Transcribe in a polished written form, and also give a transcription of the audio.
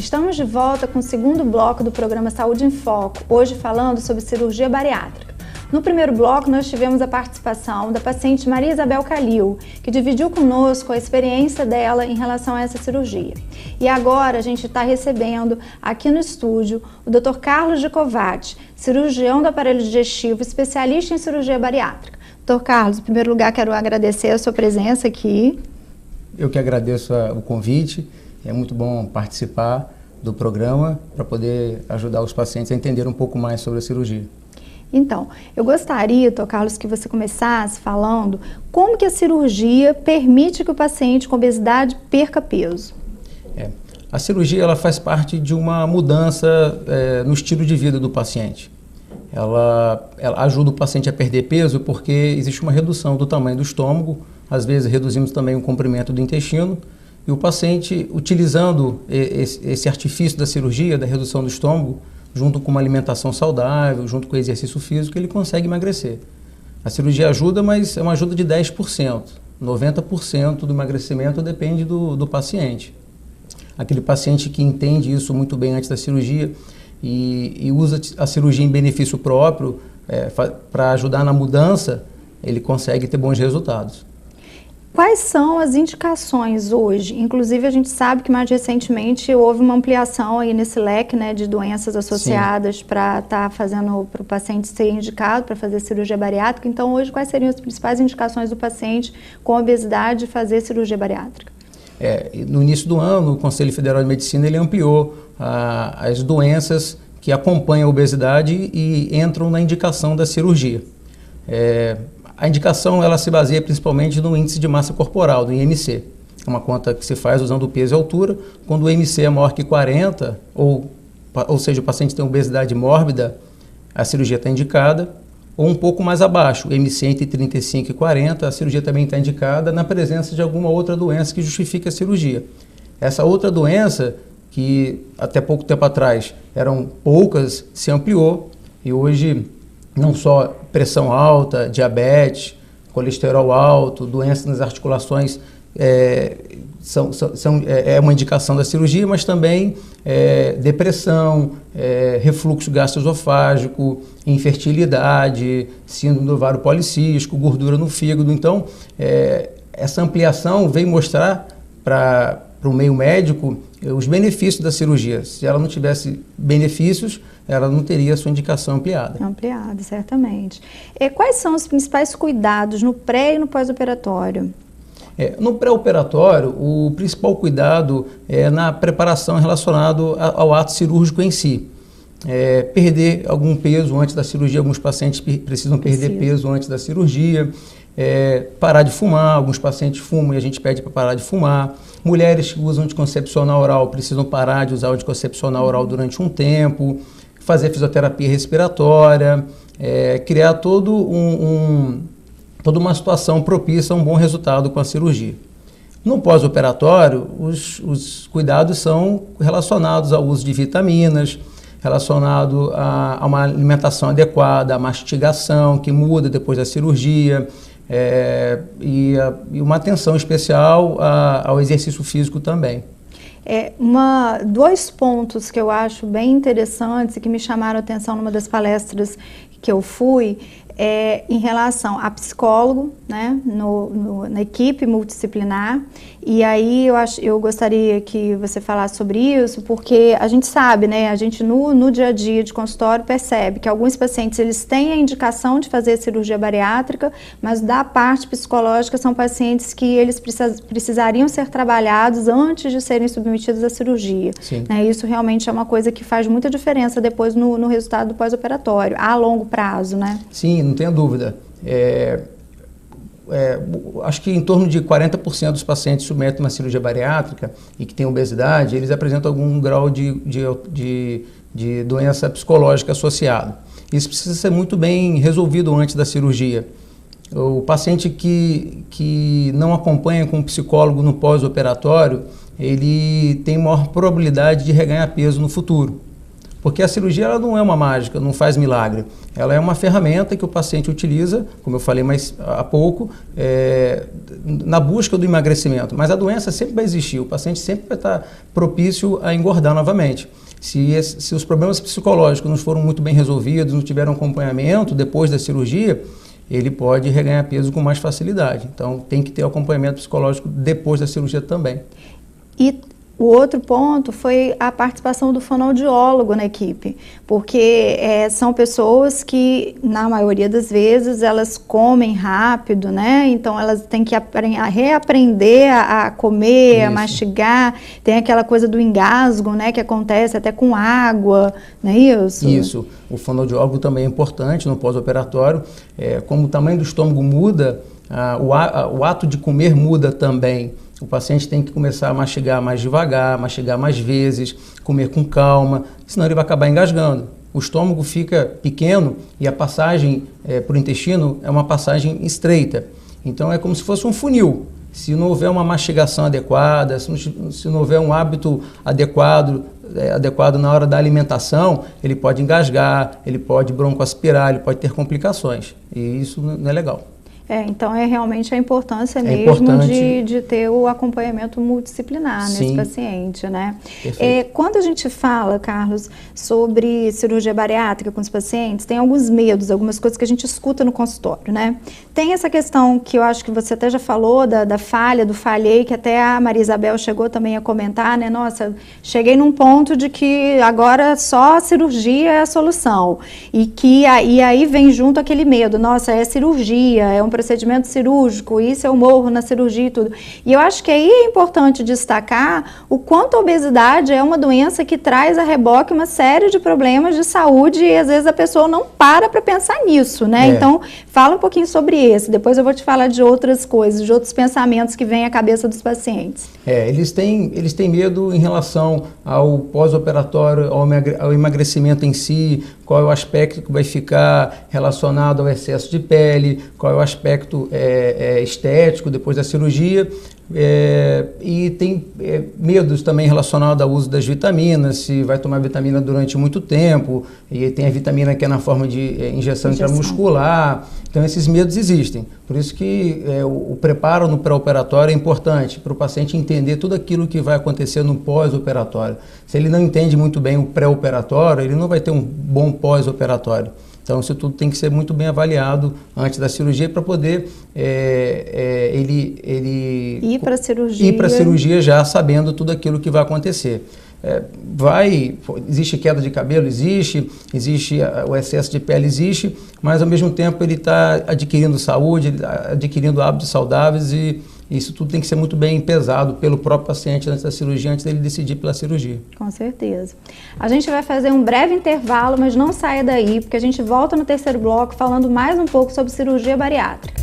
Estamos de volta com o segundo bloco do programa Saúde em Foco, hoje falando sobre cirurgia bariátrica. No primeiro bloco, nós tivemos a participação da paciente Maria Isabel Calil, que dividiu conosco a experiência dela em relação a essa cirurgia. E agora a gente está recebendo aqui no estúdio o Dr. Carlos Gicovati, cirurgião do aparelho digestivo, especialista em cirurgia bariátrica. Dr. Carlos, em primeiro lugar, quero agradecer a sua presença aqui. Eu que agradeço o convite. É muito bom participar do programa para poder ajudar os pacientes a entender um pouco mais sobre a cirurgia. Então, eu gostaria, Dr. Carlos, que você começasse falando como que a cirurgia permite que o paciente com obesidade perca peso. A cirurgia ela faz parte de uma mudança no estilo de vida do paciente. Ela ajuda o paciente a perder peso porque existe uma redução do tamanho do estômago, às vezes reduzimos também o comprimento do intestino, e o paciente, utilizando esse artifício da cirurgia, da redução do estômago, junto com uma alimentação saudável, junto com o exercício físico, ele consegue emagrecer. A cirurgia ajuda, mas é uma ajuda de 10%. 90% do emagrecimento depende do paciente. Aquele paciente que entende isso muito bem antes da cirurgia e usa a cirurgia em benefício próprio para ajudar na mudança, ele consegue ter bons resultados. Quais são as indicações hoje? Inclusive, a gente sabe que mais recentemente houve uma ampliação aí nesse leque, né, de doenças associadas para estar fazendo para o paciente ser indicado para fazer cirurgia bariátrica. Então, hoje, quais seriam as principais indicações do paciente com obesidade fazer cirurgia bariátrica? No início do ano, o Conselho Federal de Medicina ele ampliou as doenças que acompanham a obesidade e entram na indicação da cirurgia. A indicação ela se baseia principalmente no índice de massa corporal, do IMC. É uma conta que se faz usando o peso e a altura. Quando o IMC é maior que 40, ou seja, o paciente tem obesidade mórbida, a cirurgia está indicada. Ou um pouco mais abaixo, o IMC entre 35 e 40, a cirurgia também está indicada na presença de alguma outra doença que justifique a cirurgia. Essa outra doença, que até pouco tempo atrás eram poucas, se ampliou e hoje não só pressão alta, diabetes, colesterol alto, doenças nas articulações é uma indicação da cirurgia, mas também depressão, refluxo gastroesofágico, infertilidade, síndrome do ovário policístico, gordura no fígado. Então, essa ampliação veio mostrar para o meio médico os benefícios da cirurgia. Se ela não tivesse benefícios, ela não teria a sua indicação ampliada. Ampliada, certamente. Quais são os principais cuidados no pré e no pós-operatório? No pré-operatório, o principal cuidado é na preparação relacionado ao ato cirúrgico em si. Perder algum peso antes da cirurgia, alguns pacientes precisam perder peso antes da cirurgia. Parar de fumar, alguns pacientes fumam e a gente pede para parar de fumar. Mulheres que usam anticoncepcional oral precisam parar de usar o anticoncepcional oral durante um tempo. Fazer fisioterapia respiratória, criar toda uma situação propícia a um bom resultado com a cirurgia. No pós-operatório, os cuidados são relacionados ao uso de vitaminas, relacionado a uma alimentação adequada, a mastigação que muda depois da cirurgia, e uma atenção especial ao exercício físico também. Dois pontos que eu acho bem interessantes e que me chamaram a atenção numa das palestras que eu fui em relação a psicólogo, né, na equipe multidisciplinar. E aí eu gostaria que você falasse sobre isso, porque a gente sabe, né, a gente no dia a dia de consultório percebe que alguns pacientes eles têm a indicação de fazer cirurgia bariátrica, mas da parte psicológica são pacientes que eles precisariam ser trabalhados antes de serem submetidos à cirurgia. Né, isso realmente é uma coisa que faz muita diferença depois no resultado do pós-operatório, a longo prazo, né? Sim, não tenha dúvida. Acho que em torno de 40% dos pacientes que submetem uma cirurgia bariátrica e que têm obesidade, eles apresentam algum grau de doença psicológica associado. Isso precisa ser muito bem resolvido antes da cirurgia. O paciente que não acompanha com um psicólogo no pós-operatório, ele tem maior probabilidade de reganhar peso no futuro. Porque a cirurgia ela não é uma mágica, não faz milagre. Ela é uma ferramenta que o paciente utiliza, como eu falei mais há pouco, na busca do emagrecimento. Mas a doença sempre vai existir, o paciente sempre vai estar propício a engordar novamente. Se os problemas psicológicos não foram muito bem resolvidos, não tiveram acompanhamento depois da cirurgia, ele pode reganhar peso com mais facilidade. Então, tem que ter acompanhamento psicológico depois da cirurgia também. E o outro ponto foi a participação do fonoaudiólogo na equipe, porque são pessoas que, na maioria das vezes, elas comem rápido, né? Então, elas têm que reaprender a comer, a mastigar. Tem aquela coisa do engasgo, né? Que acontece até com água, não é isso? Isso. O fonoaudiólogo também é importante no pós-operatório. Como o tamanho do estômago muda, o ato de comer muda também. O paciente tem que começar a mastigar mais devagar, mastigar mais vezes, comer com calma, senão ele vai acabar engasgando. O estômago fica pequeno e a passagem para o intestino é uma passagem estreita. Então é como se fosse um funil. Se não houver uma mastigação adequada, se não houver um hábito adequado na hora da alimentação, ele pode engasgar, ele pode broncoaspirar, ele pode ter complicações. E isso não é legal. Então realmente a importância mesmo de ter o acompanhamento multidisciplinar nesse paciente, né? Quando a gente fala, Carlos, sobre cirurgia bariátrica com os pacientes, tem alguns medos, algumas coisas que a gente escuta no consultório, né? Tem essa questão que eu acho que você até já falou, da falha, do falhei, que até a Maria Isabel chegou também a comentar, né? Nossa, cheguei num ponto de que agora só a cirurgia é a solução. E aí vem junto aquele medo, nossa, é cirurgia, é um procedimento cirúrgico, isso eu morro na cirurgia e tudo. E eu acho que aí é importante destacar o quanto a obesidade é uma doença que traz a reboque uma série de problemas de saúde e às vezes a pessoa não para pensar nisso, né? Então, fala um pouquinho sobre esse, depois eu vou te falar de outras coisas, de outros pensamentos que vêm à cabeça dos pacientes. Eles têm medo em relação ao pós-operatório, ao emagrecimento em si, qual é o aspecto que vai ficar relacionado ao excesso de pele, qual é o aspecto estético depois da cirurgia, e tem medos também relacionados ao uso das vitaminas, se vai tomar vitamina durante muito tempo, e tem a vitamina que é na forma de injeção intramuscular. Então esses medos existem, por isso que o preparo no pré-operatório é importante para o paciente entender tudo aquilo que vai acontecer no pós-operatório. Se ele não entende muito bem o pré-operatório, ele não vai ter um bom pós-operatório. Então, isso tudo tem que ser muito bem avaliado antes da cirurgia para poder ele ir para a cirurgia já sabendo tudo aquilo que vai acontecer. Existe queda de cabelo? Existe o excesso de pele? Existe, mas ao mesmo tempo ele está adquirindo saúde, adquirindo hábitos saudáveis e isso tudo tem que ser muito bem pesado pelo próprio paciente antes da cirurgia, antes dele decidir pela cirurgia. Com certeza. A gente vai fazer um breve intervalo, mas não saia daí, porque a gente volta no terceiro bloco falando mais um pouco sobre cirurgia bariátrica.